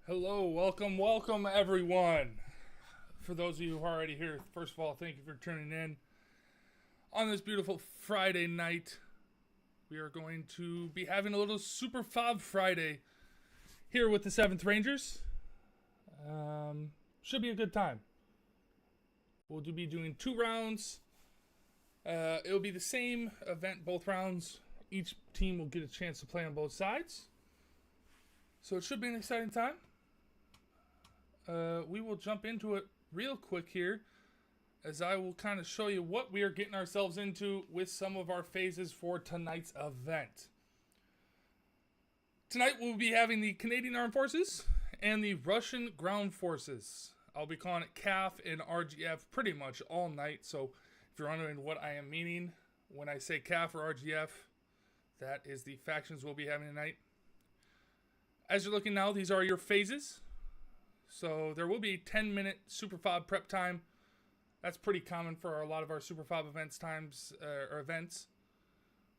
Hello, welcome everyone. For those of you who are already here, first of all, thank you for tuning in. On this beautiful Friday night, we are going to be having a little Super Fob Friday here with the 7th Rangers. Should be a good time. We'll be doing 2 rounds. It'll be the same event both rounds. Each team will get a chance to play on both sides. So it should be an exciting time. We will jump into it real quick here, as I will kind of show you what we are getting ourselves into with some of our phases for tonight's event. Tonight we'll be having the Canadian Armed Forces and the Russian Ground Forces. I'll be calling it CAF and RGF pretty much all night, so if you're wondering what I am meaning when I say CAF or RGF, that is the factions we'll be having tonight. As you're looking now, these are your phases. So there will be a 10-minute Super Fob prep time. That's pretty common for a lot of our Super Fob events.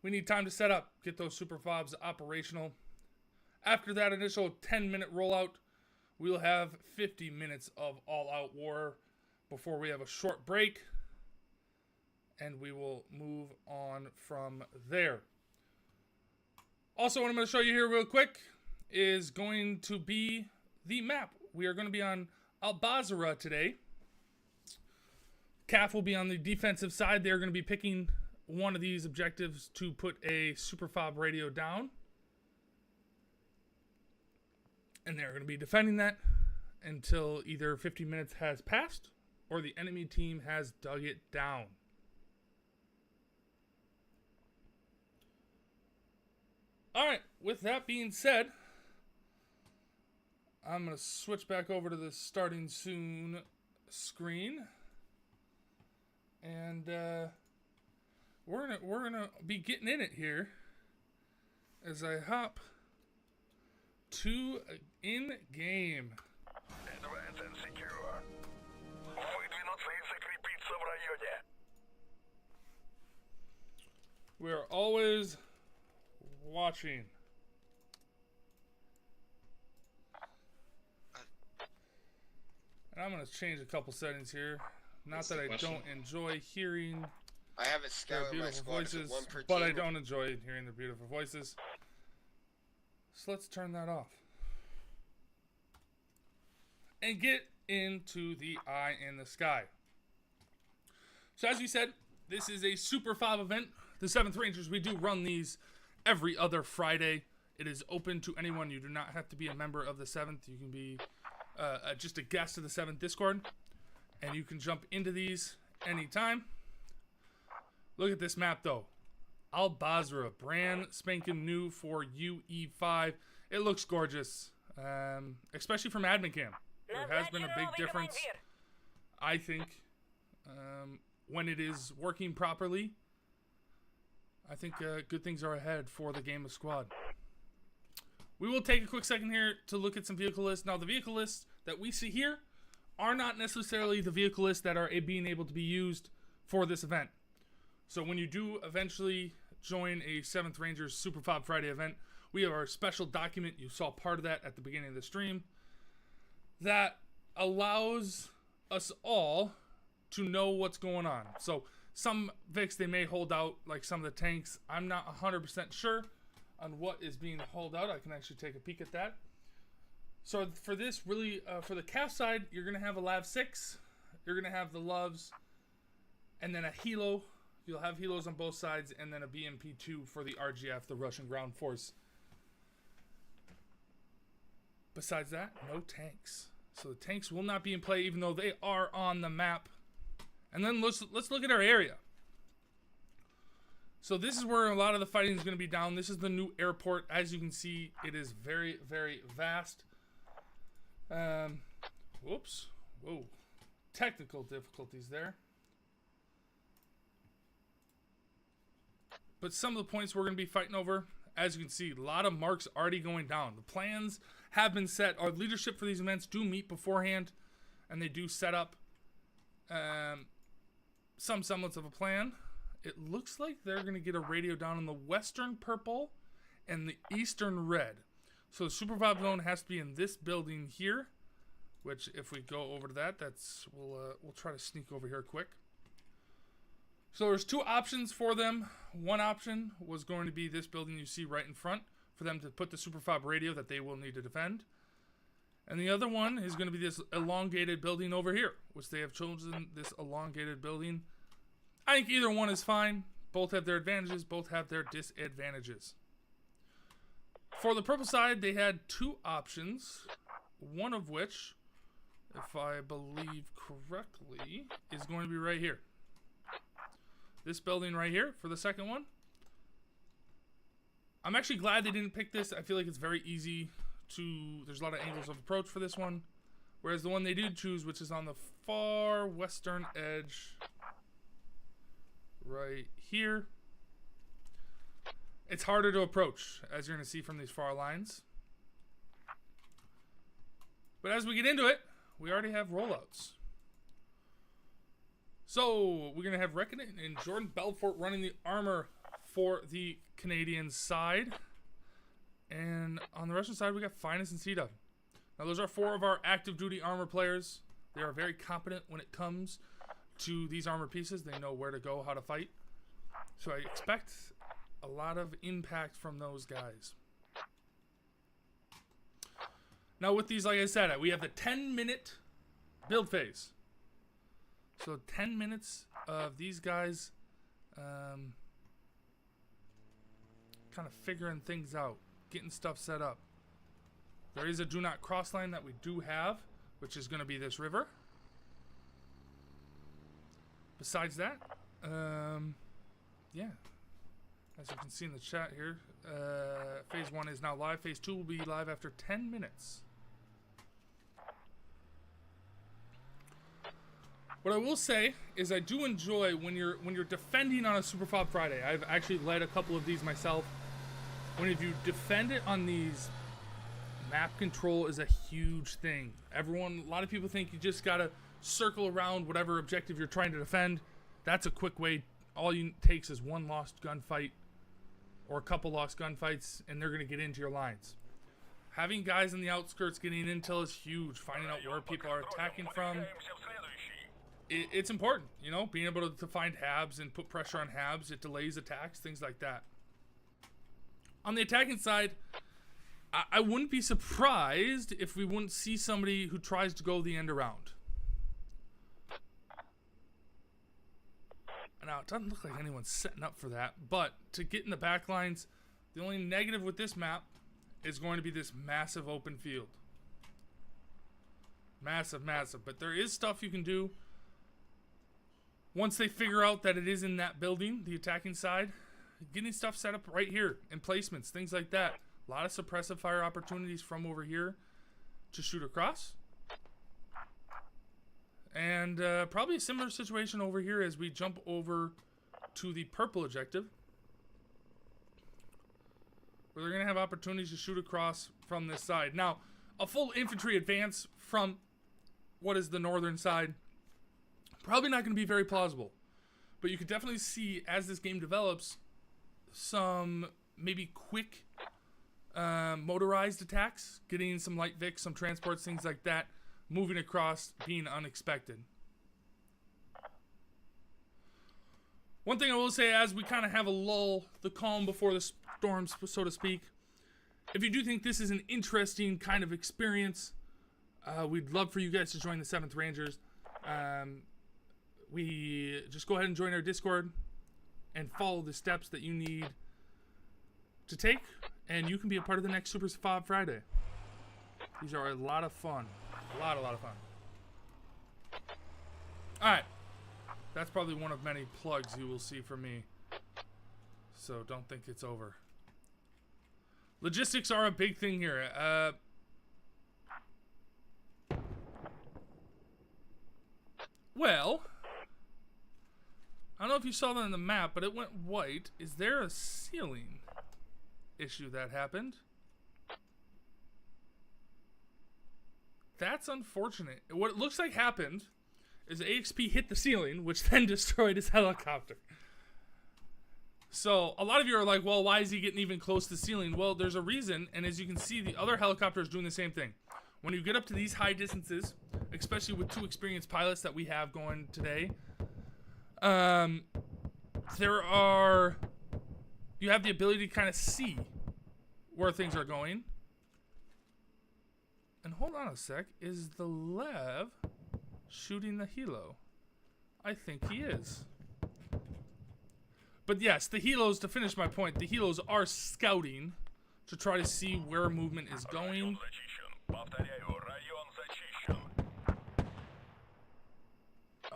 We need time to set up, get those Super Fobs operational. After that initial 10-minute rollout, we'll have 50 minutes of all-out war before we have a short break, and we will move on from there. Also, what I'm going to show you here real quick is going to be the map. We are going to be on Al-Basra today. CAF will be on the defensive side. They're going to be picking one of these objectives to put a Super Fob radio down. And they're going to be defending that until either 50 minutes has passed or the enemy team has dug it down. Alright, with that being said, I'm going to switch back over to the starting soon screen. And we're gonna be getting in it here as I hop to in-game. Advance and secure. Выдвинуться и закрепиться в районе. We're always watching. And I'm going to change a couple settings here. Not that I don't enjoy hearing I have a their scout in my beautiful squad. Is it voices, one per but I team? don't enjoy hearing their beautiful voices. So let's turn that off. And get into the eye in the sky. So as we said, this is a Super Fob event. The 7th Rangers, we do run these every other Friday. It is open to anyone. You do not have to be a member of the 7th. You can be just a guest of the 7th Discord, and you can jump into these anytime. Look at this map, though. Al-Basra, brand spanking new for UE5. It looks gorgeous, especially from admin cam. There has been a big difference, I think, when it is working properly. I think good things are ahead for the game of squad. We will take a quick second here to look at some vehicle lists. Now, the vehicle lists that we see here are not necessarily the vehicle lists that are being able to be used for this event. So when you do eventually join a 7th Rangers Super Fob Friday event, we have our special document. You saw part of that at the beginning of the stream. That allows us all to know what's going on. So some Vics, they may hold out, like some of the tanks. I'm not 100% sure on what is being held out. I can actually take a peek at that. So for this, really, for the CAF side, you're going to have a Lav 6. You're going to have the Loves. And then a Helo. You'll have Helos on both sides. And then a BMP-2 for the RGF, the Russian Ground Force. Besides that, no tanks. So the tanks will not be in play, even though they are on the map. And then let's look at our area. So this is where a lot of the fighting is going to be down. This is the new airport. As you can see, it is very, very vast. Whoops. Whoa. Technical difficulties there. But some of the points we're going to be fighting over, as you can see, a lot of marks already going down. The plans have been set. Our leadership for these events do meet beforehand, and they do set up some semblance of a plan. It looks like they're going to get a radio down in the western purple and the eastern red. So the super fob zone has to be in this building here, which if we go over to that, we'll try to sneak over here quick. So there's two options for them. One option was going to be this building you see right in front for them to put the super fob radio that they will need to defend. And the other one is going to be this elongated building over here, which they have chosen this elongated building. I think either one is fine. Both have their advantages, both have their disadvantages. For the purple side, they had two options, one of which, if I believe correctly, is going to be right here. This building right here for the second one. I'm actually glad they didn't pick this. I feel like it's very easy to, there's a lot of angles of approach for this one. Whereas the one they did choose, which is on the far western edge, right here, it's harder to approach, as you're going to see from these far lines. But as we get into it, we already have rollouts. So we're going to have Reckoning and Jordan Belfort running the armor for the Canadian side. And on the Russian side, we got Finest and C-Dub. Now those are four of our active duty armor players. They are very competent when it comes to these armor pieces. They know where to go, how to fight. So I expect a lot of impact from those guys. Now with these, like I said, we have the 10-minute build phase. So 10 minutes of these guys kind of figuring things out, getting stuff set up. There is a do not cross line that we do have, which is going to be this river. Besides that, yeah, as you can see in the chat here, phase 1 is now live. Phase 2 will be live after 10 minutes. What I will say is I do enjoy when you're defending on a Super Fob Friday. I've actually led a couple of these myself. When if you defend it on these, map control is a huge thing. A lot of people think you just gotta circle around whatever objective you're trying to defend. That's a quick way. All you takes is one lost gunfight or a couple lost gunfights, and they're gonna get into your lines. Having guys in the outskirts getting intel is huge. Finding out where people are attacking from. It's important, you know, being able to find habs and put pressure on habs. It delays attacks, things like that. On the attacking side, I wouldn't be surprised if we wouldn't see somebody who tries to go the end around. Now, it doesn't look like anyone's setting up for that, but to get in the back lines, the only negative with this map is going to be this massive open field. Massive, massive. But there is stuff you can do. Once they figure out that it is in that building, the attacking side, getting stuff set up right here, emplacements, things like that. A lot of suppressive fire opportunities from over here to shoot across. And probably a similar situation over here as we jump over to the purple objective, where they're going to have opportunities to shoot across from this side. Now, a full infantry advance from what is the northern side, probably not going to be very plausible. But you could definitely see, as this game develops, some maybe quick motorized attacks, getting some light Vics, some transports, things like that, moving across, being unexpected. One thing I will say, as we kind of have a lull, the calm before the storm, so to speak, if you do think this is an interesting kind of experience, we'd love for you guys to join the 7th Rangers. We just go ahead and join our Discord and follow the steps that you need to take, and you can be a part of the next Super Fob Friday. These are a lot of fun. A lot of fun. Alright. That's probably one of many plugs you will see from me. So don't think it's over. Logistics are a big thing here. Well, I don't know if you saw that on the map, but it went white. Is there a ceiling issue that happened? That's unfortunate. What it looks like happened is AXP hit the ceiling, which then destroyed his helicopter. So a lot of you are like, well, why is he getting even close to the ceiling? Well, there's a reason, and as you can see, the other helicopter is doing the same thing. When you get up to these high distances, especially with 2 experienced pilots that we have going today, you have the ability to kind of see where things are going. And hold on a sec, is the Lev shooting the helo? I think he is. But yes, the helos, to finish my point, the helos are scouting to try to see where movement is going.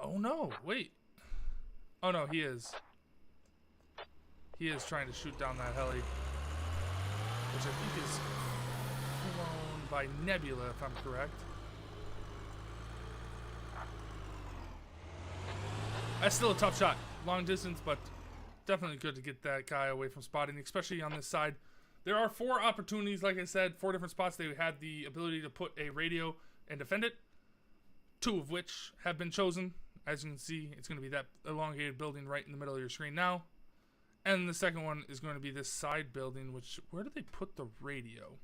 Oh no, wait. Oh no, he is. He is trying to shoot down that heli, which I think is flown by Nebula, if I'm correct. That's still a tough shot. Long distance, but definitely good to get that guy away from spotting, especially on this side. There are 4 opportunities, like I said, 4 different spots. They had the ability to put a radio and defend it, 2 of which have been chosen. As you can see, it's going to be that elongated building right in the middle of your screen now. And the second one is going to be this side building, which, where do they put the radio?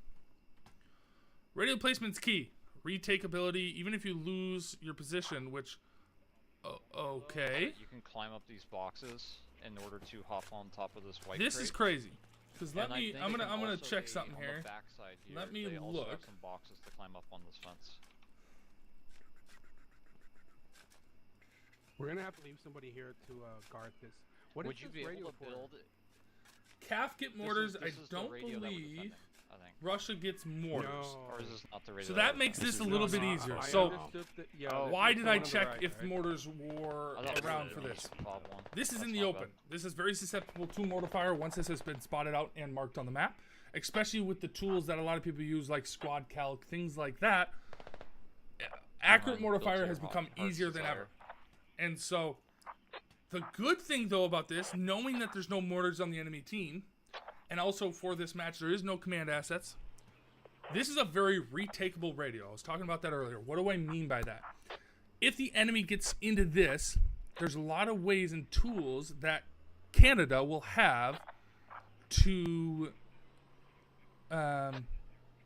Radio placement's key. Retake ability, even if you lose your position, which, okay. You can climb up these boxes in order to hop on top of this white This crate. is crazy. Because I'm gonna also check something on here. The backside here, Let me they also look. have some boxes to climb up on this fence. We're gonna have to leave somebody here to guard this. What Would is you this be radio able to for? build? Kafkit mortars, This I is the don't radio that we're believe sending, I think. Russia gets mortars. No. Or is this not the radio? So that makes this a little bit easier. So why did I check if mortars were around for this? This is in the open. This is very susceptible to mortar fire once this has been spotted out and marked on the map. Especially with the tools that a lot of people use, like squad calc, things like that. Accurate mortar fire has become easier than ever. And so, the good thing though about this, knowing that there's no mortars on the enemy team, and also for this match there is no command assets, this is a very retakeable radio. I was talking about that earlier. What do I mean by that? If the enemy gets into this, there's a lot of ways and tools that Canada will have to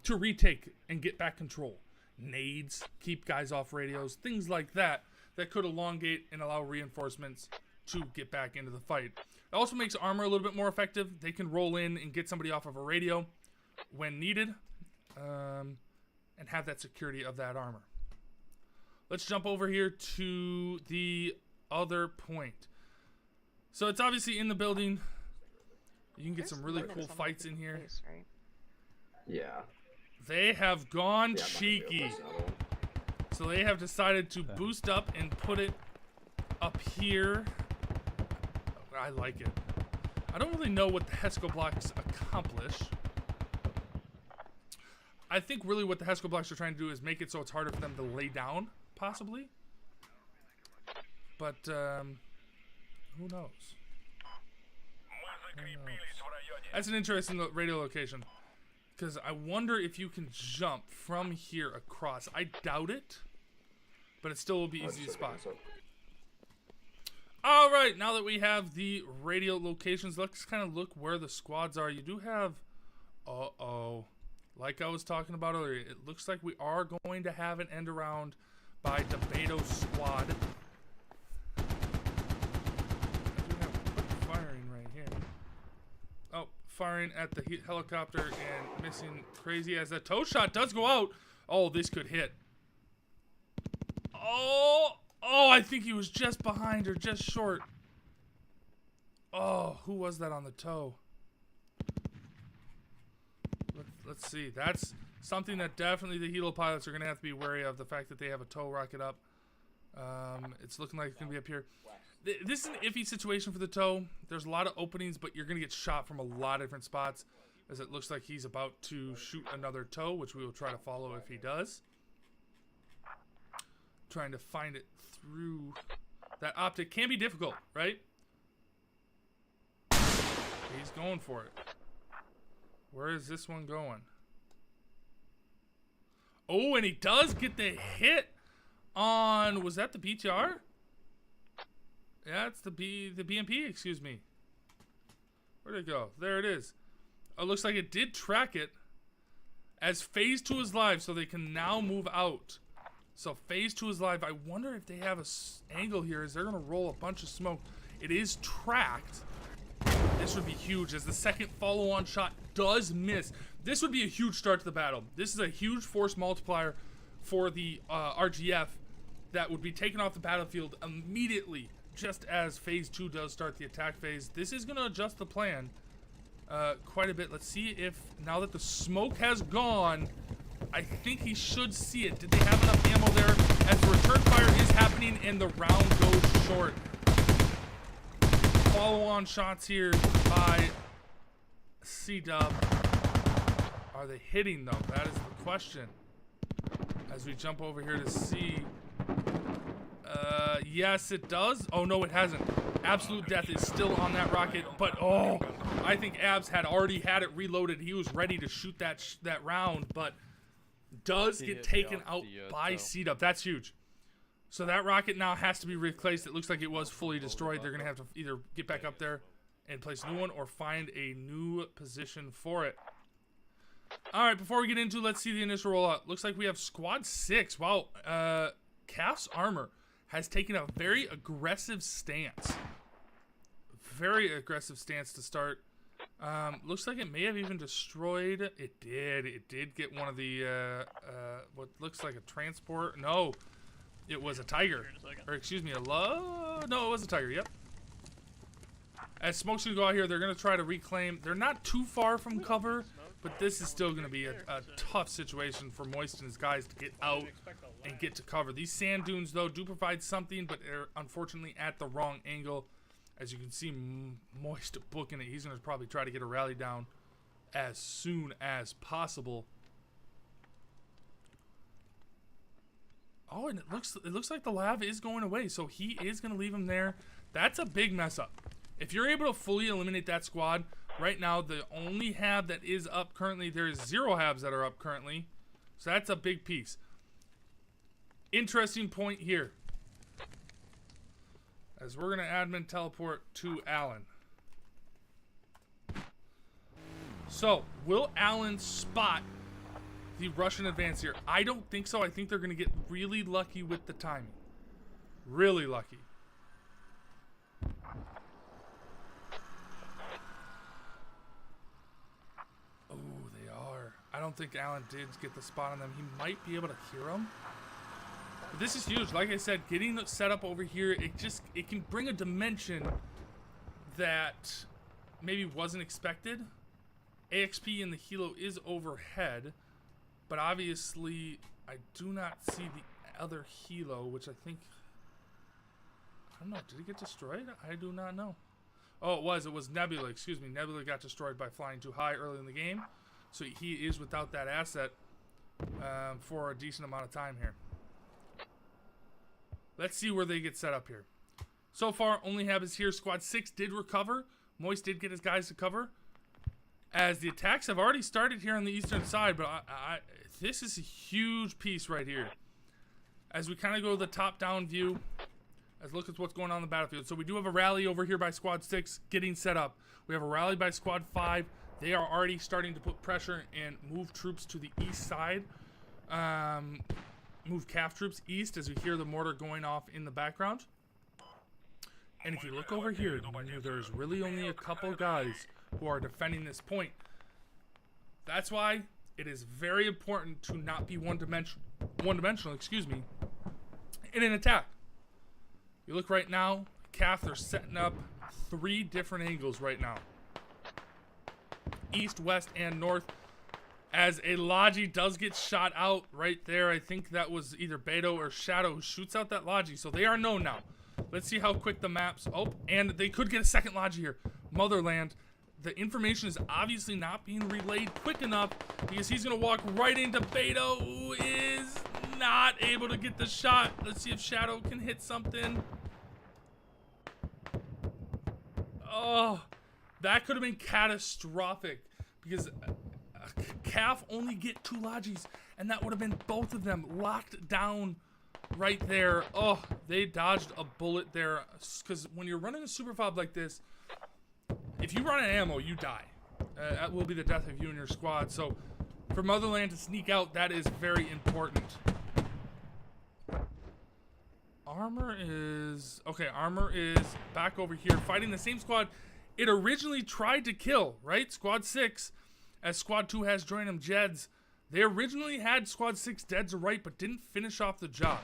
retake and get back control. Nades, keep guys off radios, things like that could elongate and allow reinforcements to get back into the fight. It also makes armor a little bit more effective. They can roll in and get somebody off of a radio when needed, and have that security of that armor. Let's jump over here to the other point. So it's obviously in the building. You can get some really cool fights in here. Yeah. They have gone cheeky. So they have decided to boost up and put it up here. I like it. I don't really know what the Hesco blocks accomplish. I think really what the Hesco blocks are trying to do is make it so it's harder for them to lay down, possibly. But, who knows? That's an interesting radio location. Because I wonder if you can jump from here across. I doubt it. But it still will be easy to spot. Alright, now that we have the radio locations, let's kind of look where the squads are. You do have... Uh-oh. Like I was talking about earlier, it looks like we are going to have an end around by Debato squad. I do have quick firing right here. Oh, firing at the helicopter and missing crazy as that toe shot does go out. Oh, this could hit. Oh, I think he was just behind or just short. Oh, who was that on the toe? Let's see. That's something that definitely the helo pilots are going to have to be wary of, the fact that they have a tow rocket up. It's looking like it's going to be up here. This is an iffy situation for the tow. There's a lot of openings, but you're going to get shot from a lot of different spots, as it looks like he's about to shoot another tow, which we will try to follow if he does. Trying to find it through that optic can be difficult, right? He's going for it. Where is this one going? Oh, and he does get the hit on, was that the BTR? Yeah, it's the BMP, excuse me. Where'd it go? There it is. It looks like it did track it as phase 2 is live, so they can now move out. So phase 2 is live. I wonder if they have a angle here. Is they're going to roll a bunch of smoke? It is tracked. This would be huge as the second follow-on shot does miss. This would be a huge start to the battle. This is a huge force multiplier for the RGF that would be taken off the battlefield immediately, just as phase 2 does start the attack phase. This is going to adjust the plan quite a bit. Let's see if, now that the smoke has gone, I think he should see it. Did they have enough ammo there? As the return fire is happening and the round goes short. Follow-on shots here by C-Dub. Are they hitting though? That is the question. As we jump over here to see. Yes, it does. Oh, no, it hasn't. Absolute Death is still on that rocket, but oh, I think Abs had already had it reloaded. He was ready to shoot that round, but does get taken out by C-Dub. That's huge. So that rocket now has to be replaced. It looks like it was fully destroyed. They're going to have to either get back up there and place a new one or find a new position for it. All right, before we get into, let's see the initial rollout. Looks like we have Squad 6. Wow, Calf's Armor has taken a very aggressive stance. Very aggressive stance to start. Looks like it may have even destroyed. It did. It did get one of the, what looks like a transport. No, it was a Tiger. Or excuse me, no, it was a Tiger, yep. As smoke's gonna go out here, they're gonna try to reclaim. They're not too far from cover, but this is still gonna be a tough situation for Moist and his guys to get out and get to cover. These sand dunes, though, do provide something, but they're unfortunately at the wrong angle. As you can see, Moist booking it. He's gonna probably try to get a rally down as soon as possible. Oh, and it looks like the lava is going away, so he is gonna leave him there. That's a big mess up. If you're able to fully eliminate that squad, right now the only hab that is up currently, there's 0 habs that are up currently. So that's a big piece. Interesting point here. As we're going to admin teleport to Alan. So, will Alan spot the Russian advance here? I don't think so. I think they're going to get really lucky with the timing. Really lucky. I don't think Alan did get the spot on them. He might be able to hear them. But this is huge. Like I said, getting the setup over here, it can bring a dimension that maybe wasn't expected. AXP in the helo is overhead, but obviously I do not see the other helo, which I think, I don't know, did it get destroyed? I do not know. Oh, it was Nebula, excuse me. Nebula got destroyed by flying too high early in the game. So he is without that asset for a decent amount of time here. Let's see where they get set up here. So far, only hab is here. Squad 6 did recover. Moist did get his guys to cover. As the attacks have already started here on the eastern side, but this is a huge piece right here. As we kind of go to the top-down view, as look at what's going on in the battlefield. So we do have a rally over here by Squad 6 getting set up. We have a rally by Squad 5. They are already starting to put pressure and move troops to the east side. Move CAF troops east as we hear the mortar going off in the background. And if you look over here, there's really only a couple guys who are defending this point. That's why it is very important to not be one-dimensional, excuse me, in an attack. You look right now, CAF, they're setting up 3 different angles right now. East, west, and north. As a Logi does get shot out right there. I think that was either Beto or Shadow who shoots out that Logi. So they are known now. Let's see how quick the maps. Oh, and they could get a second Logi here. Motherland. The information is obviously not being relayed quick enough because he's going to walk right into Beto, who is not able to get the shot. Let's see if Shadow can hit something. Oh, that could have been catastrophic because CAF only get 2 Logis, and that would have been both of them locked down right there. Oh, they dodged a bullet there because when you're running a super fob like this, if you run out of ammo, you die. That will be the death of you and your squad. So for Motherland to sneak out, that is very important. Armor is... Okay, Armor is back over here fighting the same squad it originally tried to kill, right? Squad 6, as Squad 2 has joined them, Jeds. They originally had Squad 6 dead to right, but didn't finish off the job.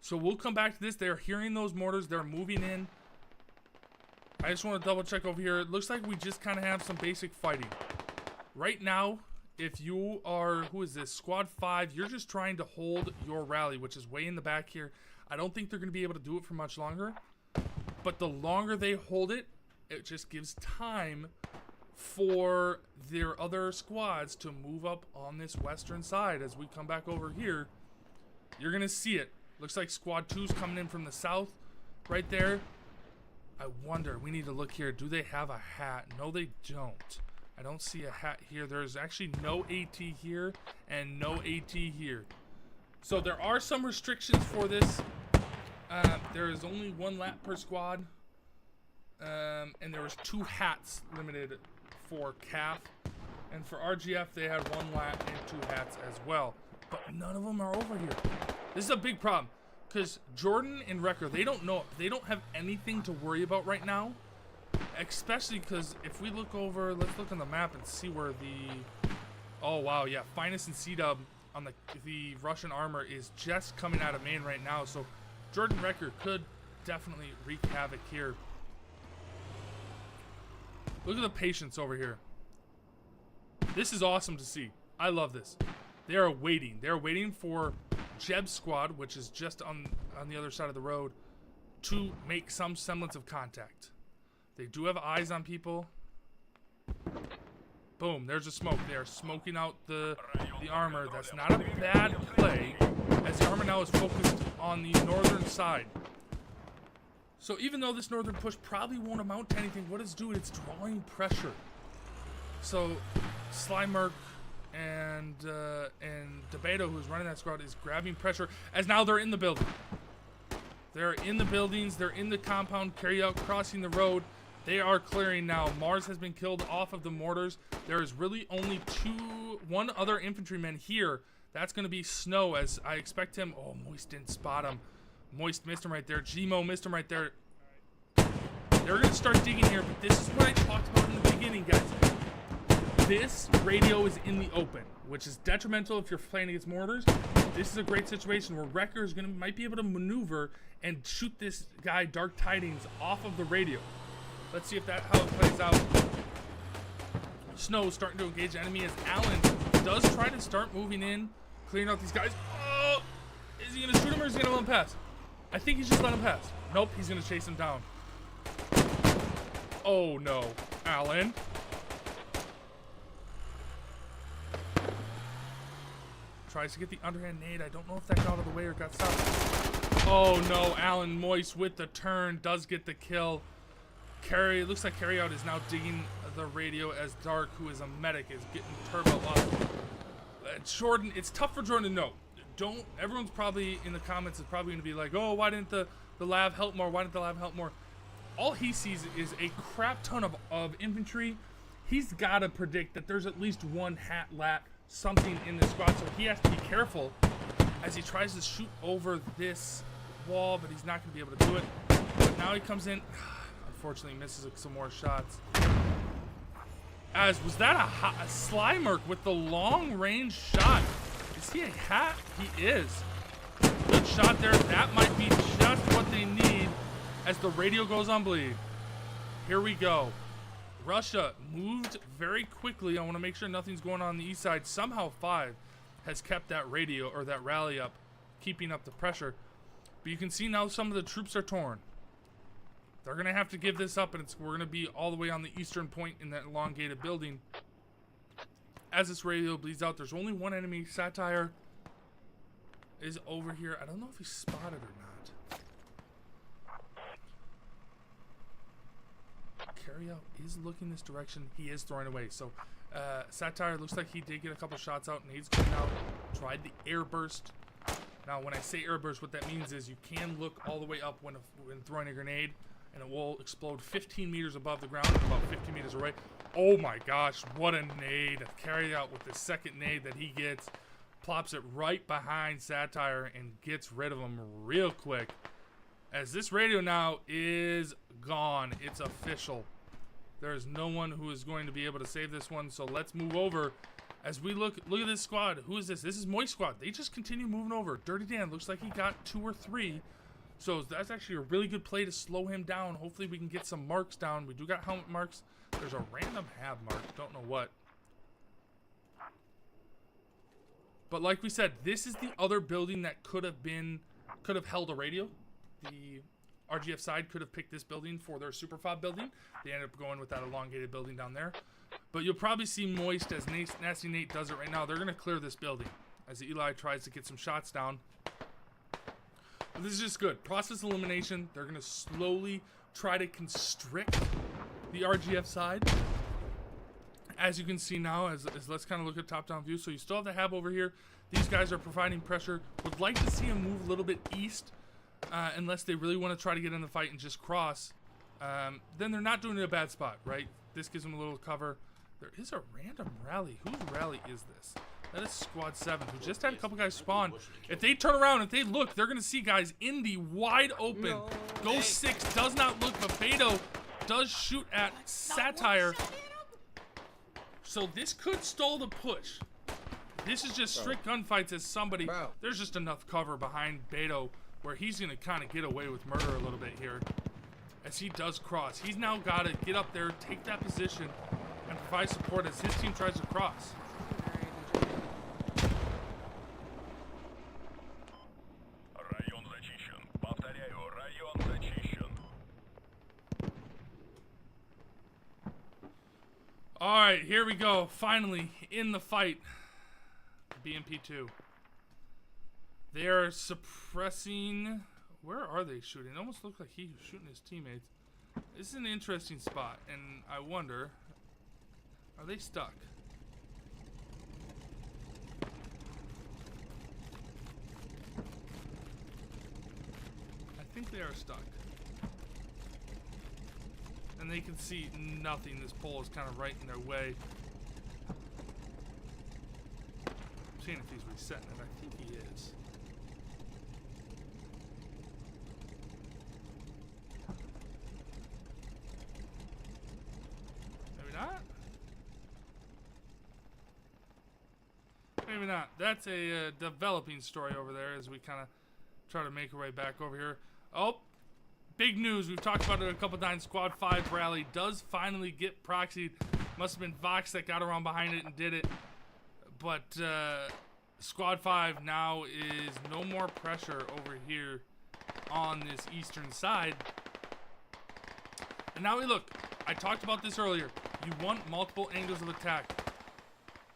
So we'll come back to this. They're hearing those mortars. They're moving in. I just want to double check over here. It looks like we just kind of have some basic fighting. Right now, if you are, who is this? Squad 5, you're just trying to hold your rally, which is way in the back here. I don't think they're going to be able to do it for much longer. But the longer they hold it, it just gives time for their other squads to move up on this western side. As we come back over here, you're going to see it. Looks like Squad 2's coming in from the south right there. I wonder, we need to look here. Do they have a hat? No, they don't. I don't see a hat here. There's actually no AT here and no AT here. So there are some restrictions for this. There is only 1 lap per squad. And there was 2 hats limited for CAF. And for RGF, they had 1 lap and 2 hats as well. But none of them are over here. This is a big problem. Because Jordan and Wrecker, they don't know. They don't have anything to worry about right now. Especially because if we look over, let's look on the map and see where the... Oh, wow, yeah. Finest and C-Dub on the Russian armor is just coming out of main right now. So Jordan Wrecker could definitely wreak havoc here. Look at the patience over here. This is awesome to see. I love this. They are waiting. They're waiting for Jeb's squad, which is just on the other side of the road, to make some semblance of contact. They do have eyes on people. Boom, there's a smoke. They are smoking out the armor. That's not a bad play, as the armor now is focused on the northern side. So even though this northern push probably won't amount to anything, what it's doing, it's drawing pressure. So Slimerk and Debato, who's running that squad, is grabbing pressure as now they're in the building. They're in the buildings. They're in the compound. Carry out, crossing the road. They are clearing now. Mars has been killed off of the mortars. There is really only one other infantryman here. That's going to be Snow, as I expect him. Oh, Moist didn't spot him. Moist missed him right there. Gmo missed him right there. They're going to start digging here, but this is what I talked about in the beginning, guys. This radio is in the open, which is detrimental if you're playing against mortars. This is a great situation where Wrecker is might be able to maneuver and shoot this guy Dark Tidings off of the radio. Let's see if how it plays out. Snow starting to engage the enemy as Allen does try to start moving in, clearing out these guys. Oh, is he going to shoot him or is he going to let him pass? I think he's just let him pass. Nope, he's going to chase him down. Oh no, Allen. Tries to get the underhand nade. I don't know if that got out of the way or got stopped. Oh no, Allen Moist with the turn does get the kill. It looks like Carryout is now digging the radio as Dark, who is a medic, is getting turbo up. Jordan, it's tough for Jordan to know. Everyone's probably in the comments is probably going to be like, oh, why didn't the lab help more? Why didn't the lab help more? All he sees is a crap ton of infantry. He's got to predict that there's at least 1 hat lat something in the squad, so he has to be careful as he tries to shoot over this wall, but he's not going to be able to do it. But now he comes in, unfortunately misses some more shots. Was that a Slimerk with the long range shot? Is he a hat? He is. Good shot there. That might be just what they need as the radio goes on bleed. Here we go. Russia moved very quickly. I want to make sure nothing's going on the east side. Somehow 5 has kept that radio or that rally up, keeping up the pressure. But you can see now some of the troops are torn. They're going to have to give this up, and we're going to be all the way on the eastern point in that elongated building. As this radio bleeds out, there's only 1 enemy. Satire is over here. I don't know if he's spotted or not. Carryout is looking this direction. He is throwing away. So Satire looks like he did get a couple shots out. Nades coming out. Tried the air burst. Now, when I say air burst, what that means is you can look all the way up when throwing a grenade. and it will explode 15 meters above the ground and about 50 meters away. Oh my gosh, what a nade. Carried out with the second nade that he gets. Plops it right behind Satire and gets rid of him real quick. As this radio now is gone. It's official. There is no one who is going to be able to save this one, so let's move over. As we look at this squad. Who is this? This is Moist Squad. They just continue moving over. Dirty Dan looks like he got 2 or 3. So that's actually a really good play to slow him down. Hopefully we can get some marks down. We do got helmet marks. There's a random hab mark. Don't know what. But like we said, this is the other building that could have held a radio. The RGF side could have picked this building for their super fob building. They ended up going with that elongated building down there. But you'll probably see Moist as Nasty Nate does it right now. They're going to clear this building as Eli tries to get some shots down. But this is just good. Process elimination. They're going to slowly try to constrict the RGF side. As you can see now, as let's kind of look at top-down view. So you still have the hab over here. These guys are providing pressure. Would like to see him move a little bit east, unless they really want to try to get in the fight and just cross. Then they're not doing it in a bad spot, right? This gives them a little cover. There is a random rally. Whose rally is this? That is Squad 7, who just had a couple guys spawn. If they turn around, if they look, they're going to see guys in the wide open. No. Ghost 6 does not look, but Beto does shoot at Satire. So this could stall the push. This is just strict gunfights as somebody. There's just enough cover behind Beto where he's going to kind of get away with murder a little bit here. As he does cross. He's now got to get up there, take that position, and provide support as his team tries to cross. Район зачищен. Повторяю, район зачищен. Alright, here we go. Finally, in the fight. BMP2. They are suppressing... Where are they shooting? It almost looks like he's shooting his teammates. This is an interesting spot, and I wonder... Are they stuck? I think they are stuck. And they can see nothing. This pole is kind of right in their way. I'm seeing if he's resetting it. I think he is. Maybe not? Maybe not. That's a developing story over there as we kind of try to make our way back over here. Oh! Big news. We've talked about it a couple times. Squad 5 rally does finally get proxied. Must have been Vox that got around behind it and did it. But Squad 5 now is no more pressure over here on this eastern side. And now we look. I talked about this earlier. You want multiple angles of attack.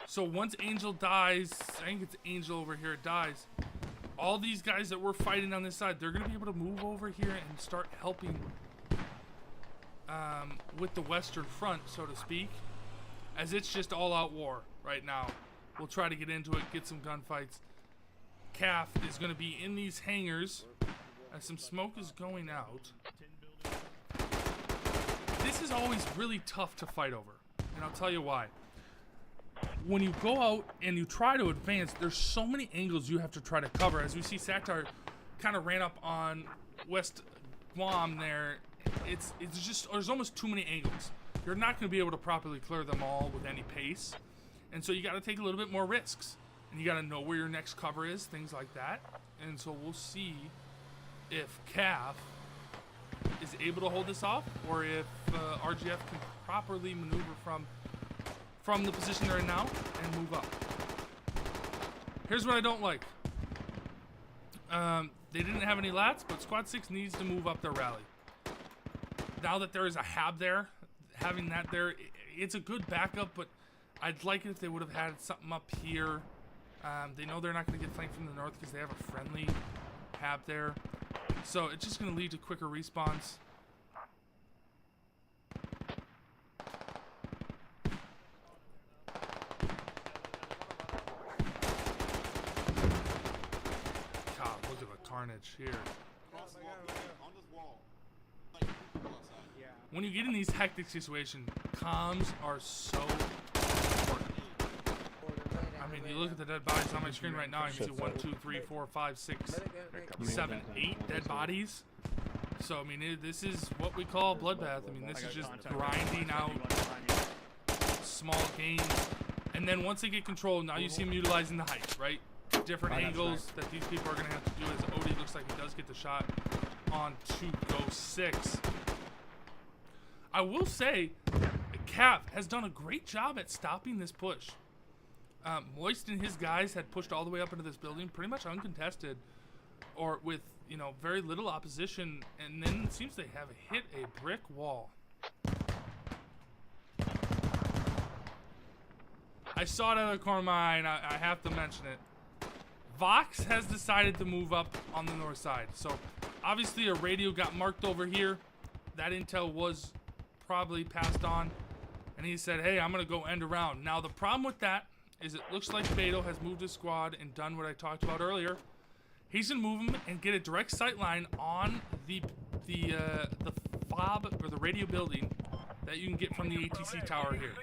So once Angel dies, I think it's Angel over here dies. All these guys that we're fighting on this side, they're going to be able to move over here and start helping with the Western Front, so to speak, as it's just all-out war right now. We'll try to get into it, get some gunfights. Calf is going to be in these hangars as some smoke is going out. This is always really tough to fight over, and I'll tell you why. When you go out and you try to advance, there's so many angles you have to try to cover. As we see, Satire kind of ran up on West Guam there. It's just, there's almost too many angles. You're not going to be able to properly clear them all with any pace. And so you got to take a little bit more risks. And you got to know where your next cover is, things like that. And so we'll see if CAF is able to hold this off, or if RGF can properly maneuver from the position they're in now and move up. Here's what I don't like. They didn't have any lats, but Squad 6 needs to move up their rally. Now that there is a hab there, having that there, it's a good backup, but I'd like it if they would have had something up here. They know they're not going to get flanked from the north because they have a friendly hab there. So it's just going to lead to quicker respawns. God, look at the carnage here. when you get in these hectic situations, comms are so important. I mean, you look at the dead bodies on my screen right now, you can see 1, 2, 3, 4, 5, 6, 7, 8 dead bodies. So, I mean, this is what we call a bloodbath. I mean, this is just grinding out small gains. And then once they get control, now you see them utilizing the height, right? Different angles that these people are going to have to do, as Odie looks like he does get the shot on to go 6. I will say, Cap has done a great job at stopping this push. Moist and his guys had pushed all the way up into this building, pretty much uncontested, or with, you know, very little opposition, and then it seems they have hit a brick wall. I saw it out of the corner of my eye, and I have to mention it. Vox has decided to move up on the north side. So, obviously, a radio got marked over here. That intel was probably passed on. And he said, hey, I'm going to go end around. Now, the problem with that is it looks like Beto has moved his squad and done what I talked about earlier. He's going to move him and get a direct sight line on the fob, or the radio building, that you can get from the ATC tower here.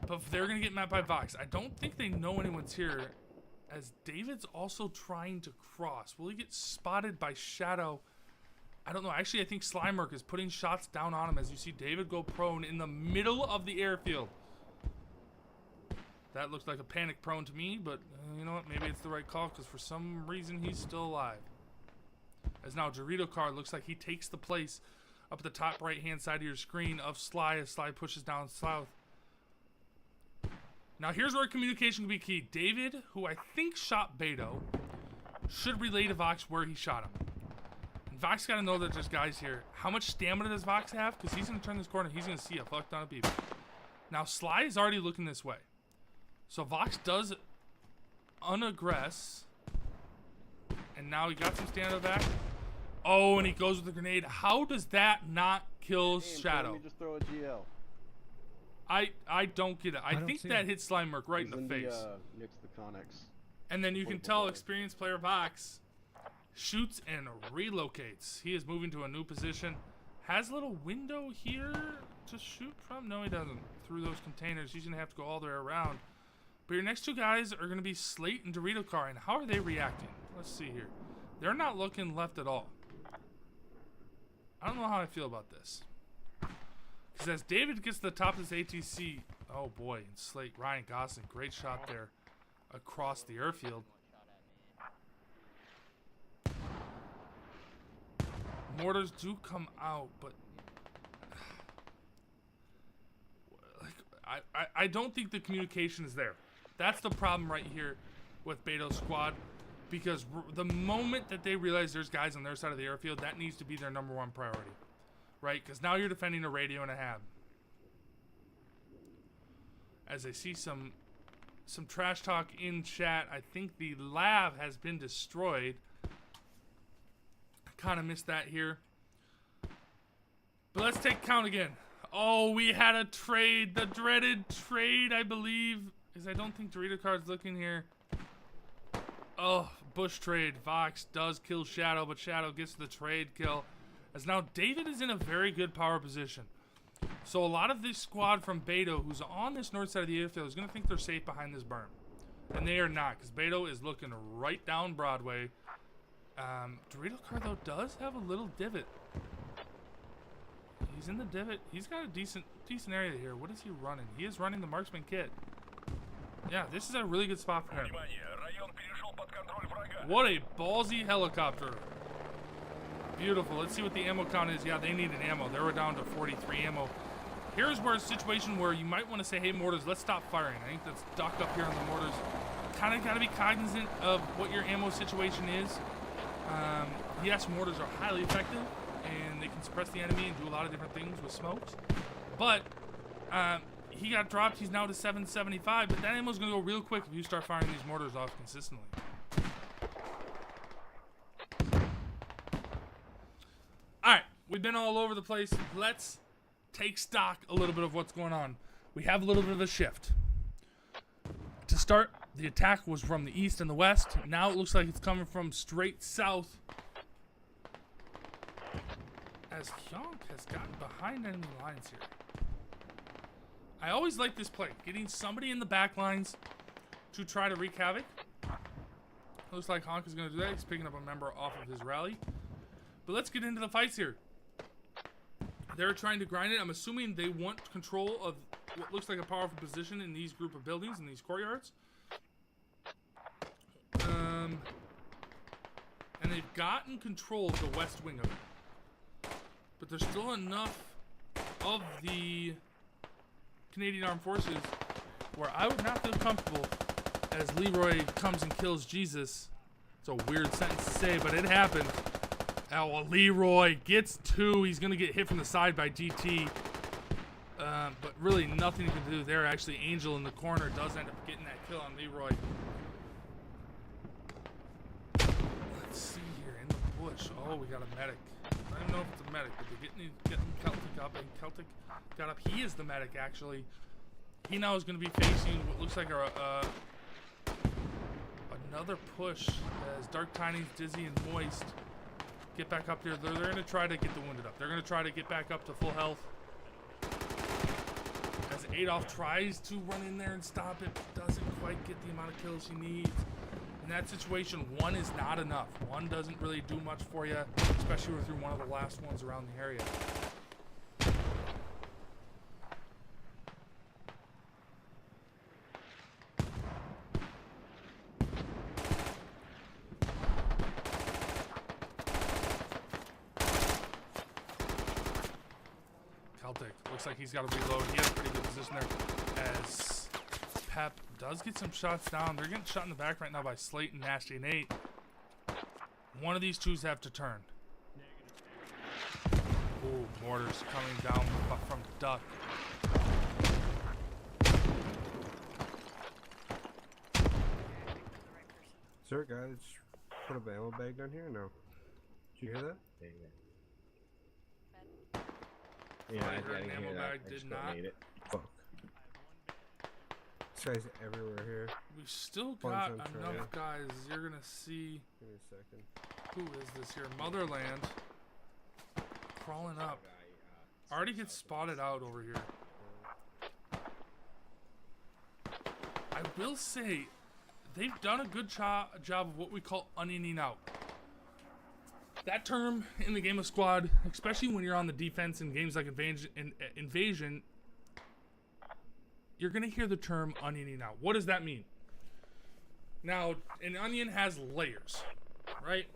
But they're going to get mapped by Vox. I don't think they know anyone's here, as David's also trying to cross. Will he get spotted by Shadow? I don't know. Actually, I think Slimerk is putting shots down on him as you see David go prone in the middle of the airfield. That looks like a panic prone to me, but you know what? Maybe it's the right call, because for some reason he's still alive. As now Dorito Card looks like he takes the place up at the top right-hand side of your screen of Sly, as Sly pushes down south. Now here's where communication can be key. David, who I think shot Beto, should relay to Vox where he shot him. And Vox got to know that there's guys here. How much stamina does Vox have? Because he's going to turn this corner. He's going to see a fuck ton of people. Now Sly is already looking this way. So Vox does unaggress. And now he got some stamina back. Oh, and he goes with the grenade. How does that not kill Shadow? Just throw a GL. I don't get it. I think that hit Slimerk right in the face. Next to the Connex. And then you can tell experienced player Vox shoots and relocates. He is moving to a new position. Has a little window here to shoot from. No, he doesn't. Through those containers, he's going to have to go all the way around. But your next two guys are going to be Slate and Dorito Car. And how are they reacting? Let's see here. They're not looking left at all. I don't know how I feel about this. Because as David gets to the top of this ATC, oh boy, and Slate, Ryan Gosling, great shot there across the airfield. Mortars do come out, but like I don't think the communication is there. That's the problem right here with Beto's squad, because the moment that they realize there's guys on their side of the airfield, that needs to be their #1 priority. Right, because now you're defending a radio and a hab. As I see some trash talk in chat, I think the lab has been destroyed. Kind of missed that here. But let's take count again. Oh, we had a trade, the dreaded trade, I believe, because I don't think Dorito Card's looking here. Oh, Bush trade. Vox does kill Shadow, but Shadow gets the trade kill. As now David is in a very good power position. So a lot of this squad from Beto, who's on this north side of the airfield, is going to think they're safe behind this berm. And they are not, because Beto is looking right down Broadway. Dorito Car, though, does have a little divot. He's in the divot. He's got a decent area here. What is he running? He is running the marksman kit. Yeah, this is a really good spot for him. What a ballsy helicopter. Beautiful. Let's see what the ammo count is. Yeah, they needed ammo. They were down to 43 ammo. Here's where a situation where you might want to say, hey, mortars, let's stop firing. I think that's duck up here on the mortars. Kind of got to be cognizant of what your ammo situation is. Yes, mortars are highly effective, and they can suppress the enemy and do a lot of different things with smokes. But he got dropped. He's now to 775, but that ammo's going to go real quick if you start firing these mortars off consistently. Alright, we've been all over the place. Let's take stock a little bit of what's going on. We have a little bit of a shift. To start, the attack was from the east and the west. Now it looks like it's coming from straight south. as Hyunk has gotten behind enemy lines here. I always like this play, getting somebody in the back lines to try to wreak havoc. Looks like Honk is going to do that. He's picking up a member off of his rally. But let's get into the fights here. They're trying to grind it. I'm assuming they want control of what looks like a powerful position in these group of buildings, in these courtyards. And they've gotten control of the west wing of it. But there's still enough of the Canadian Armed Forces where I would not feel comfortable as Leroy comes and kills Jesus. It's a weird sentence to say, but it happened. Oh, well, Leroy gets 2. He's going to get hit from the side by GT. But really nothing he can do there. Actually, Angel in the corner does end up getting that kill on Leroy. Let's see here in the bush. Oh, we got a medic. I don't even know if it's a medic, but they're getting Celtic up, and Celtic got up. He is the medic, actually. He now is going to be facing what looks like another push as Dark Tiny's Dizzy and Moist get back up there. They're going to try to get the wounded up. They're going to try to get back up to full health. As Adolf tries to run in there and stop it, but doesn't quite get the amount of kills he needs. In that situation, 1 is not enough. 1 doesn't really do much for you, especially if you're one of the last ones around the area. Celtic looks like he's got to reload. He has a pretty good position there as Pep does get some shots down. They're getting shot in the back right now by Slate and Nasty and 8. One of these twos have to turn. Ooh, mortars coming down from Duck. Sir, guys, put a ammo bag down here or no? Did you hear that? Yeah, I I heard an didn't ammo hear that. bag, I did just not. made it. Fuck. This guy's everywhere here. We've still Bunch got on enough tray. guys. You're going to see, Give me a second. who is this here? Motherland crawling up. Already gets spotted out over here. I will say, they've done a good job of what we call onioning out. That term in the game of squad, especially when you're on the defense in games like Invasion, you're going to hear the term onioning out. What does that mean? Now, an onion has layers, right?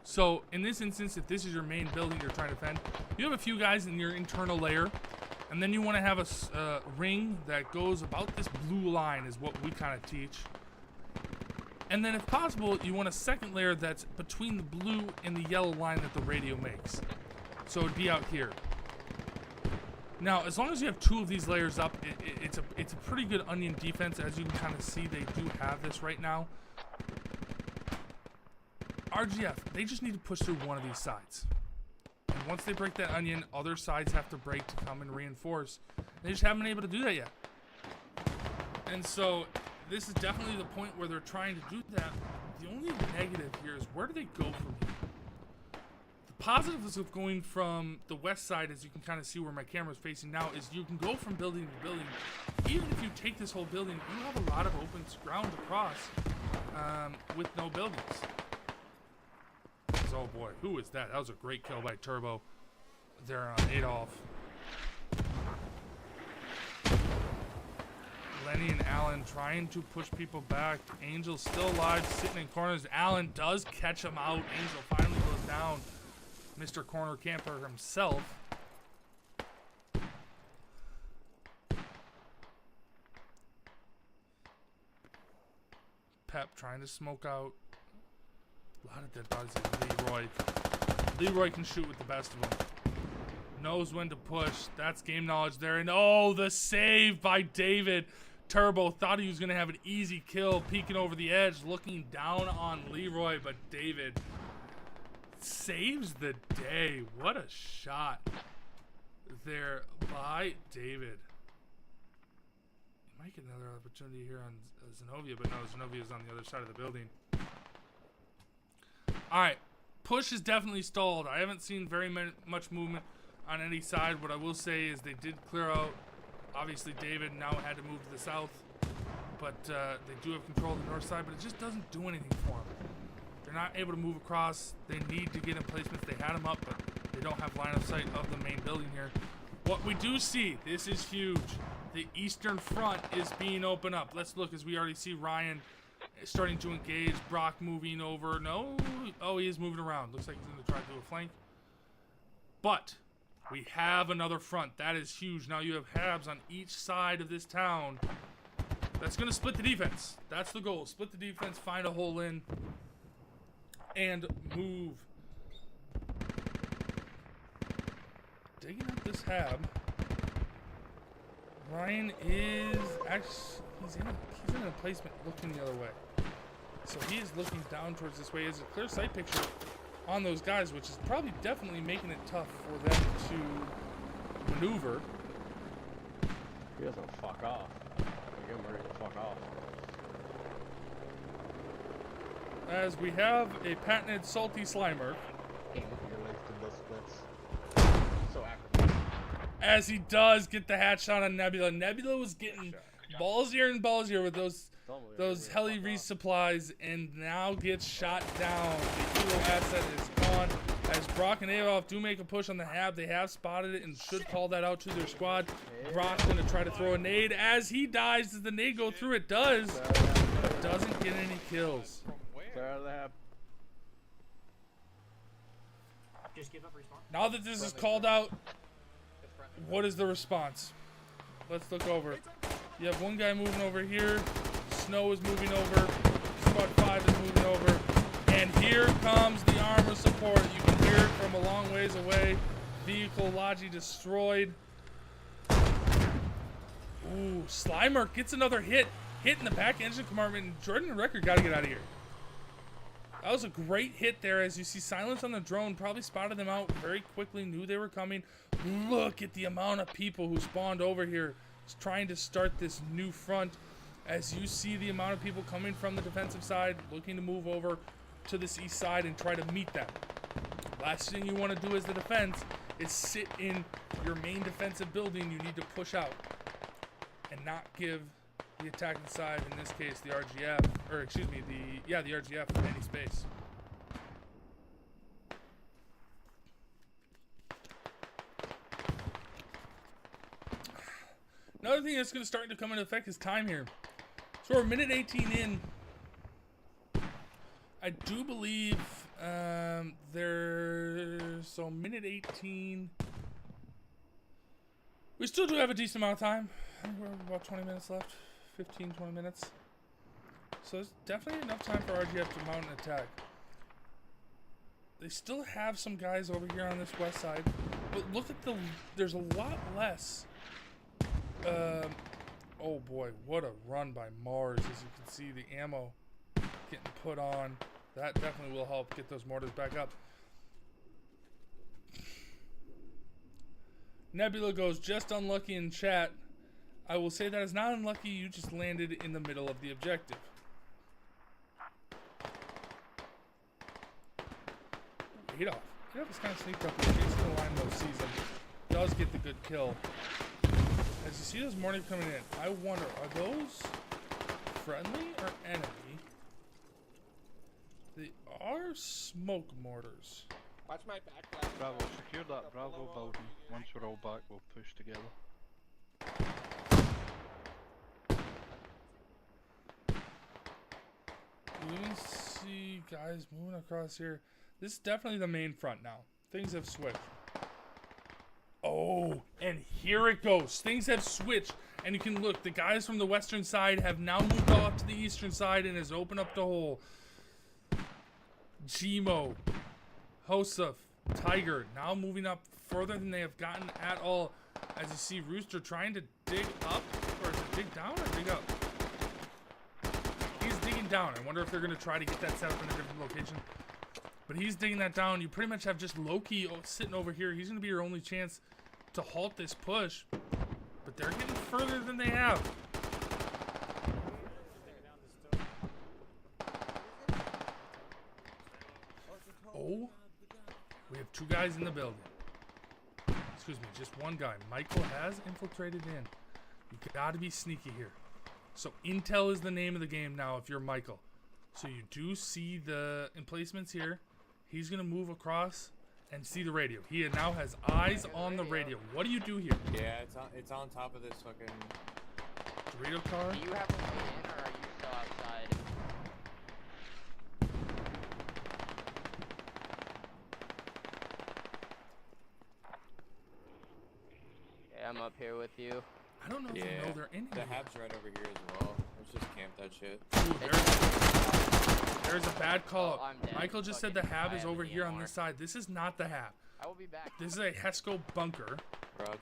So, in this instance, if this is your main building you're trying to defend, you have a few guys in your internal layer, and then you want to have a ring that goes about this blue line is what we kind of teach. And then if possible, you want a second layer that's between the blue and the yellow line that the radio makes. So it'd be out here. Now, as long as you have 2 of these layers up, it's a pretty good onion defense. As you can kind of see, they do have this right now. RGF, they just need to push through one of these sides. And once they break that onion, other sides have to break to come and reinforce. They just haven't been able to do that yet. And so this is definitely the point where they're trying to do that. The only negative here is where do they go from here? The positives of going from the west side, as you can kind of see where my camera is facing now, is you can go from building to building. Even if you take this whole building, you have a lot of open ground to cross with no buildings. Oh boy, who is that? That was a great kill by Turbo there on Adolf. Lenny and Allen trying to push people back. Angel still alive, sitting in corners. Allen does catch him out. Angel finally goes down. Mr. Corner Camper himself. Pep trying to smoke out. A lot of dead bodies. Leroy. Leroy can shoot with the best of them. Knows when to push. That's game knowledge there. And oh, the save by David. Turbo thought he was going to have an easy kill, peeking over the edge, looking down on Leroy, but David saves the day. What a shot there by David. He might get another opportunity here on Zenobia, but no, Zenovia's on the other side of the building. All right, push is definitely stalled. I haven't seen very much movement on any side. What I will say is they did clear out. Obviously, David now had to move to the south, but they do have control of the north side, but it just doesn't do anything for them. They're not able to move across. They need to get in placements. They had them up, but they don't have line of sight of the main building here. What we do see, this is huge. The eastern front is being opened up. Let's look as we already see Ryan starting to engage. Brock moving over. No. Oh, he is moving around. Looks like he's going to try to do a flank. But we have another front. That is huge. Now you have Habs on each side of this town. That's going to split the defense. That's the goal. Split the defense, find a hole in, and move. Digging up this Hab. Ryan is actually he's in a placement looking the other way. So he is looking down towards this way. He has a clear sight picture on those guys, which is probably definitely making it tough for them to maneuver. He doesn't fuck off. Give him ready to fuck off. As we have a patented salty Slimer. Hey, look at your legs to those splits. So acrobatic. As he does get the hat shot on Nebula. Nebula was getting ballsier and ballsier with those heli resupplies, and now gets shot down. The helo asset is gone. As Brock and Adolf do make a push on the Hab, they have spotted it and should call that out to their squad. Brock's going to try to throw a nade. As he dies, does the nade go through? It does, but doesn't get any kills. Just give up respawn. Now that this is called out, what is the response? Let's look over. You have one guy moving over here. Snow is moving over. Squad 5 is moving over. And here comes the armor support. You can hear it from a long ways away. Vehicle Logi destroyed. Ooh, Slimer gets another hit. Hit in the back engine compartment. And Jordan and Record got to get out of here. That was a great hit there. As you see, silence on the drone probably spotted them out very quickly, knew they were coming. Look at the amount of people who spawned over here trying to start this new front. As you see the amount of people coming from the defensive side, looking to move over to this east side and try to meet them. Last thing you want to do as the defense is sit in your main defensive building. You need to push out and not give the attacking side, in this case the RGF, or excuse me, the RGF, any space. Another thing that's going to start to come into effect is time here. So we're minute 18 in. I do believe so minute 18. We still do have a decent amount of time. I think we're about 20 minutes left. 15, 20 minutes. So there's definitely enough time for RGF to mount an attack. They still have some guys over here on this west side. But look at there's a lot less. Oh boy, what a run by Mars. As you can see, the ammo getting put on. That definitely will help get those mortars back up. Nebula goes just unlucky in chat. I will say that is not unlucky. You just landed in the middle of the objective. Adolf is kind of sneaked up here. Chasing the line low season. Does get the good kill. As you see those mortars coming in, I wonder, are those friendly or enemy? They are smoke mortars. Watch my back. Bravo, secure that Bravo building. Once we're all back, we'll push together. You can see guys moving across here. This is definitely the main front now. Things have switched. Oh, and here it goes. Things have switched, and you can look. The guys from the western side have now moved off to the eastern side and has opened up the hole. Gmo, Hosef, Tiger now moving up further than they have gotten at all. As you see Rooster trying to dig up, or is it dig down or dig up? He's digging down. I wonder if they're going to try to get that set up in a different location. But he's digging that down. You pretty much have just Loki sitting over here. He's going to be your only chance to halt this push. But they're getting further than they have. Oh 2 guys in the building. Excuse me, just 1 guy. Michael has infiltrated in. You gotta be sneaky here. So intel is the name of the game now if you're Michael. So you do see the emplacements here. He's gonna move across and see the radio. He now has eyes on the radio. What do you do here? Yeah, it's on top of this fucking... The radio car? Do you have a way in, or are you still outside? Yeah, I'm up here with you. I don't know if you know they're in The here. hab's right over here as well. Let's just camp that shit. Ooh, there's a bad call Oh, up. I'm dead. Michael just said the Fucking hab I is have over the here on DMR. this side. This is not the hab. I will be back. This is a Hesco bunker. Raj.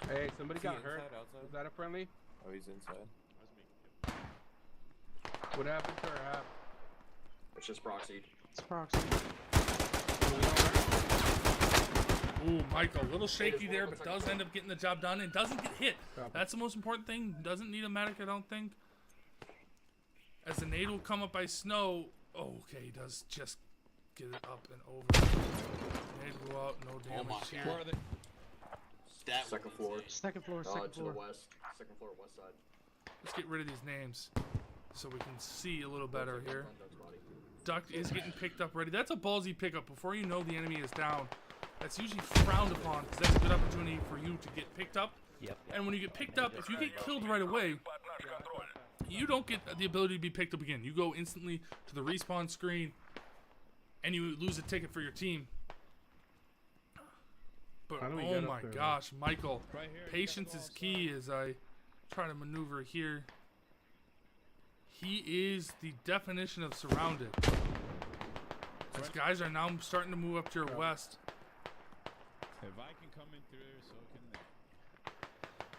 Hey, somebody Is he got hurt. inside, outside? Was that a friendly? Oh, he's inside. What happened to our app? It's just proxy. It's proxy. Ooh, Michael, a little shaky there, but does end up getting the job done and doesn't get hit. That's the most important thing. Doesn't need a medic, I don't think. As the nade will come up by snow. Oh, okay, he does just get it up and over. Nade go out, no damage here. Where are they? Second floor. Second floor, To second the floor. west. Second floor, west side. Let's get rid of these names so we can see a little better here. Duck is getting picked up ready. That's a ballsy pickup. Before you know the enemy is down, that's usually frowned upon because that's a good opportunity for you to get picked up. Yep. And when you get picked up, if you get killed right away, you don't get the ability to be picked up again. You go instantly to the respawn screen and you lose a ticket for your team. But How do we oh get up my there, gosh, Michael, Right here, you patience gotta go is key as I try to maneuver here. He is the definition of surrounded. These guys are now starting to move up to your west. If I can come in through, so can they.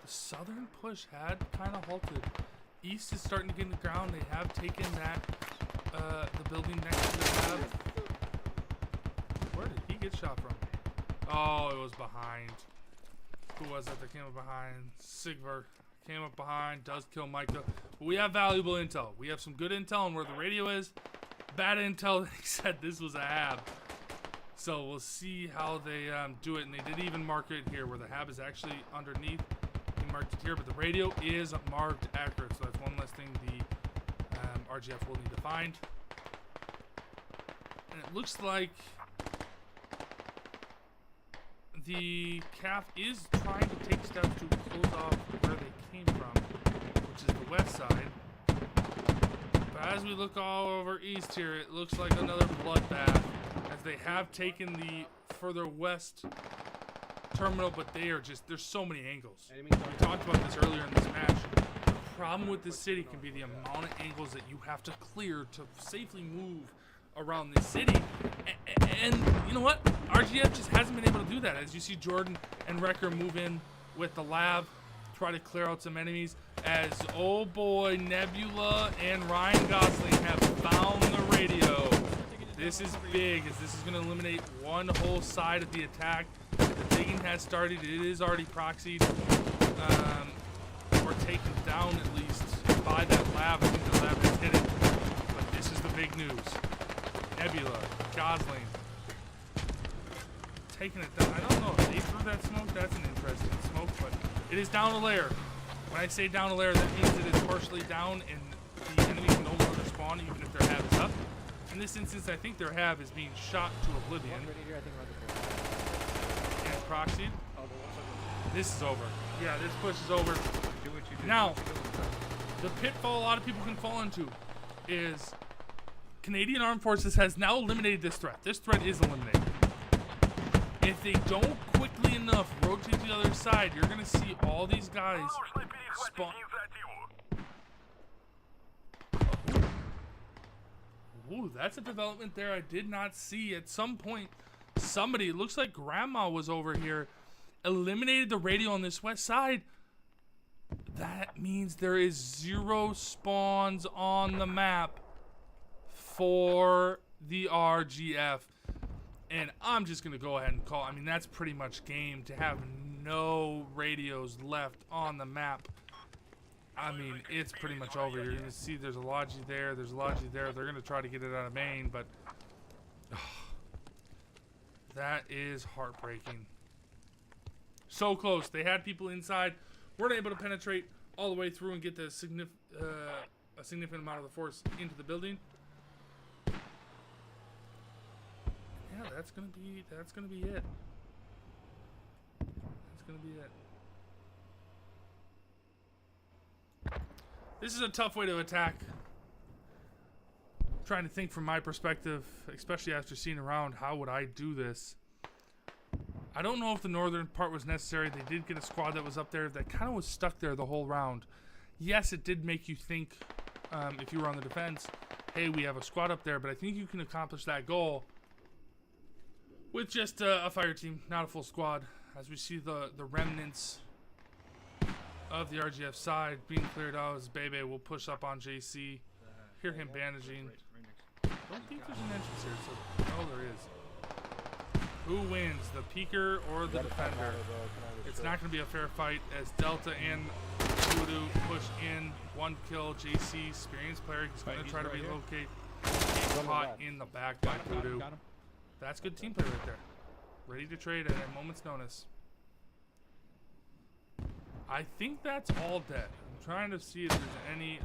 The southern push had kind of halted. East is starting to get in the ground. They have taken that, the building next to the lab. Where did he get shot from? Oh, it was behind. Who was that came up behind? Sigvar came up behind, does kill Micah. But we have valuable intel. We have some good intel on where the radio is. Bad intel, they said this was a hab. So we'll see how they do it. And they did even mark it here where the hab is actually underneath. They marked it here, but the radio is marked accurate. So that's one less thing the RGF will need to find. And it looks like the CAF is trying to take steps to close off where they came from, which is the west side. But as we look all over east here, it looks like another bloodbath, as they have taken the further west terminal, but they are just, there's so many angles. We talked about this earlier in this match. The problem with this city can be the amount of angles that you have to clear to safely move around the city. And you know what? RGF just hasn't been able to do that. As you see Jordan and Wrecker move in with the lab, try to clear out some enemies, as oh boy, Nebula and Ryan Gosling have found the radio. This is big, as this is going to eliminate one whole side of the attack. The digging has started. It is already proxied, or taken down at least by that lab. I think the lab has hit it. But this is the big news. Nebula, Gosling, taking it down. I don't know if they threw that smoke. That's an interesting smoke, but it is down a layer. When I say down a layer, that means it is partially down and the enemy can no longer spawn even if their hab is up. In this instance, I think their hab is being shot to oblivion. And proxied. This is over. Yeah, this push is over. Now, the pitfall a lot of people can fall into is Canadian Armed Forces has now eliminated this threat. This threat is eliminated. If they don't quickly enough rotate to the other side, you're going to see all these guys spawn. Ooh, that's a development there I did not see. At some point, somebody, it looks like Grandma was over here, eliminated the radio on this west side. That means there is 0 spawns on the map for the RGF. And I'm just going to go ahead and call. I mean, that's pretty much game to have no radios left on the map. I mean, it's pretty much over. You're going to see there's a Logi there. There's a Logi there. They're going to try to get it out of main, but That is heartbreaking. So close. They had people inside. Weren't able to penetrate all the way through and get the a significant amount of the force into the building. Yeah, that's gonna be it. That's gonna be it. This is a tough way to attack. I'm trying to think from my perspective, especially after seeing around, how would I do this? I don't know if the northern part was necessary. They did get a squad that was up there that kind of was stuck there the whole round. Yes, it did make you think, if you were on the defense, hey, we have a squad up there, but I think you can accomplish that goal with just a fire team, not a full squad. As we see the remnants of the RGF side being cleared out, as Bebe will push up on JC. Hear him bandaging. Don't think there's an entrance here, so no, there is. Who wins, the peeker or the defender? It's not going to be a fair fight as Delta and Voodoo push in. One kill, JC, experienced player. He's going to try to relocate. He's caught in the back by Voodoo. That's good team play right there. Ready to trade at a moment's notice. I think that's all dead. I'm trying to see if there's any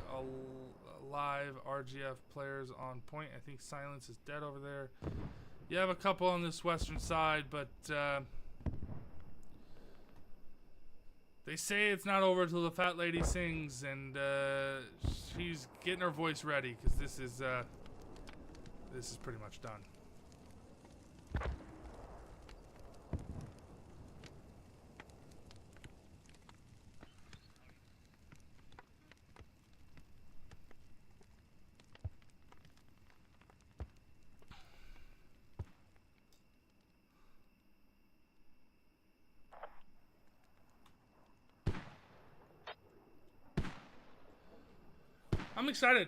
live RGF players on point. I think Silence is dead over there. You have a couple on this western side, but they say it's not over till the fat lady sings, and she's getting her voice ready because this is pretty much done. I'm excited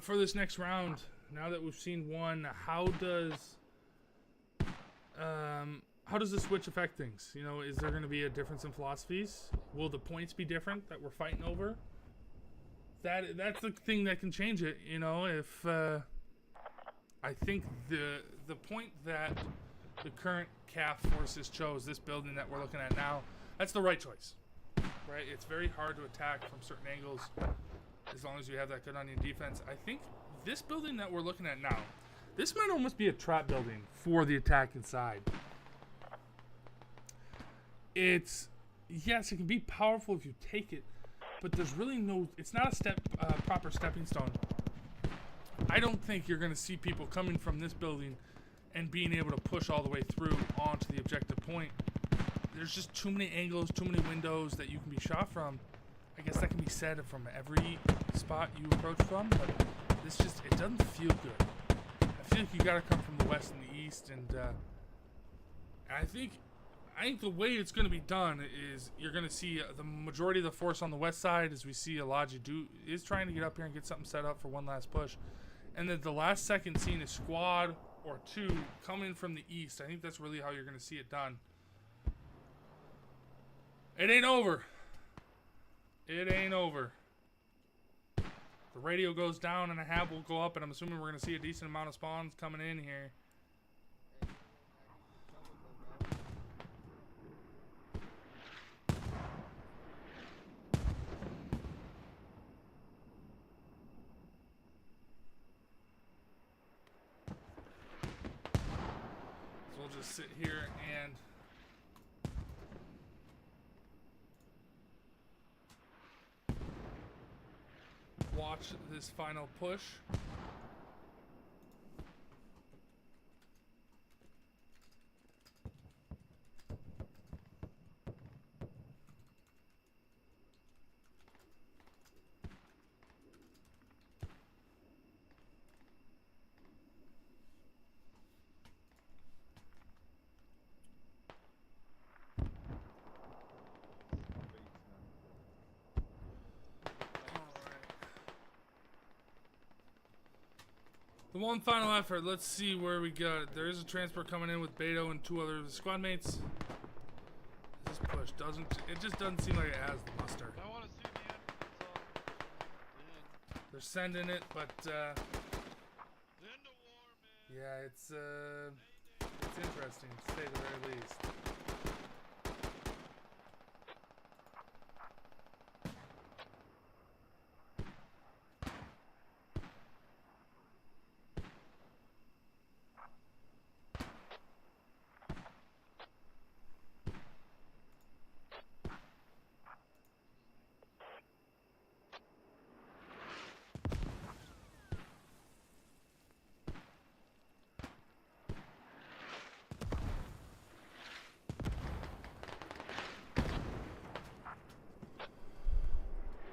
for this next round. Now that we've seen one, how does the switch affect things? You know, is there going to be a difference in philosophies? Will the points be different that we're fighting over? That's the thing that can change it. You know, if I think the point that the current CAF forces chose, this building that we're looking at now, that's the right choice. Right? It's very hard to attack from certain angles. As long as you have that good on your defense. I think this building that we're looking at now, this might almost be a trap building for the attack inside. Yes, it can be powerful if you take it, but there's really it's not a proper stepping stone. I don't think you're going to see people coming from this building and being able to push all the way through onto the objective point. There's just too many angles, too many windows that you can be shot from. I guess that can be said from every spot you approach from, but it doesn't feel good. I feel like you gotta come from the west and the east, and I think the way it's gonna be done is you're gonna see the majority of the force on the west side, as we see Elijah is trying to get up here and get something set up for one last push, and then the last second seeing a squad or two coming from the east. I think that's really how you're gonna see it done. It ain't over. It ain't over. The radio goes down and a hab will go up, and I'm assuming we're going to see a decent amount of spawns coming in here. So we'll just sit here and watch this final push. The one final effort. Let's see where we got it. There is a transport coming in with Beto and two other squad mates. This push just doesn't seem like it has the muster. I want to see the end. They're sending it, but The end of war, man. yeah, it's looks interesting, to say the very least.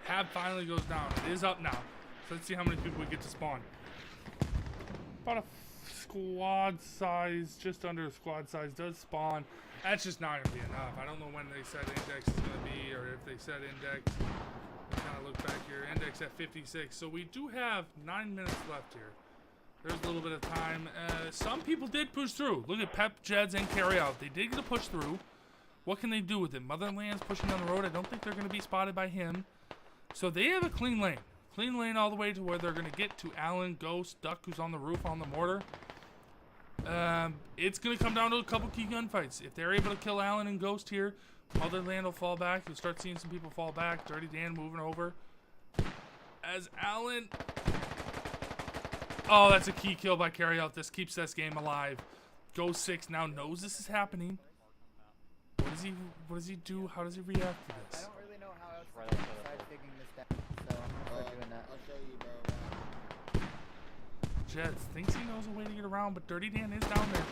Hab finally goes down. It is up now. So let's see how many people we get to spawn. About a squad size, just under a squad size does spawn. That's just not going to be enough. I don't know when they said index is going to be, or if they said index. Kind of look back here. Index at 56. So we do have 9 minutes left here. There's a little bit of time. Some people did push through. Look at Pep, Jeds, and Carry Out. They did get a push through. What can they do with it? Motherland's pushing down the road. I don't think they're going to be spotted by him. So they have a clean lane. Clean lane all the way to where they're going to get to Alan, Ghost, Duck, who's on the roof on the mortar. It's going to come down to a couple key gunfights. If they're able to kill Alan and Ghost here, Motherland will fall back. You'll start seeing some people fall back. Dirty Dan moving over. As Alan... Oh, that's a key kill by Carry Out. This keeps this game alive. Ghost 6 now knows this is happening. What does he do? How does he react to this? I don't really know how else to besides digging this down, so I'll start doing that. I'll show you, bro. Jets thinks he knows a way to get around, but Dirty Dan is down there.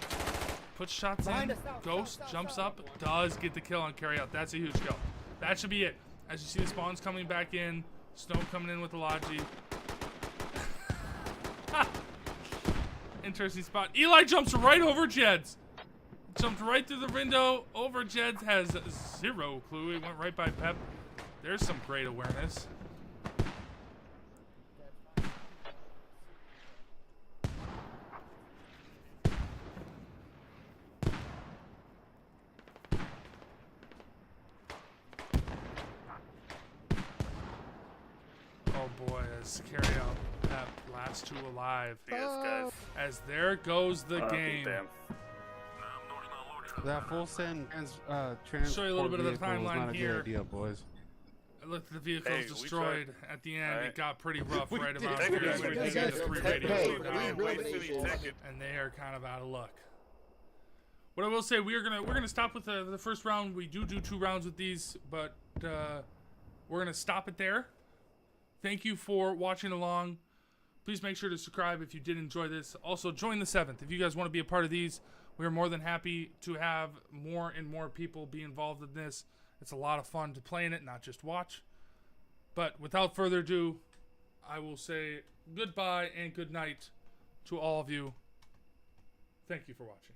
Puts shots in. Ghost jumps up, does get the kill on Carry Out. That's a huge kill. That should be it. As you see the spawns coming back in, Snow coming in with the Logi. Interesting spot. Eli jumps right over Jeds. Jumped right through the window. Over Jeds, has zero clue. He went right by Pep. There's some great awareness. Oh boy, as Carry Out Pep, last two alive. As there goes the game. That full send Show you a little bit of the timeline not here. a good idea, boys. Look, the vehicle was destroyed. At the end, it got pretty rough right about did. here. We They did. get the 3 radios go down, Hey, and they are kind of out of luck. What I will say, we're gonna stop with the first round. We do 2 rounds with these, but we're gonna stop it there. Thank you for watching along. Please make sure to subscribe if you did enjoy this. Also, join the 7th if you guys want to be a part of these. We are more than happy to have more and more people be involved in this. It's a lot of fun to play in it, not just watch. But without further ado, I will say goodbye and good night to all of you. Thank you for watching.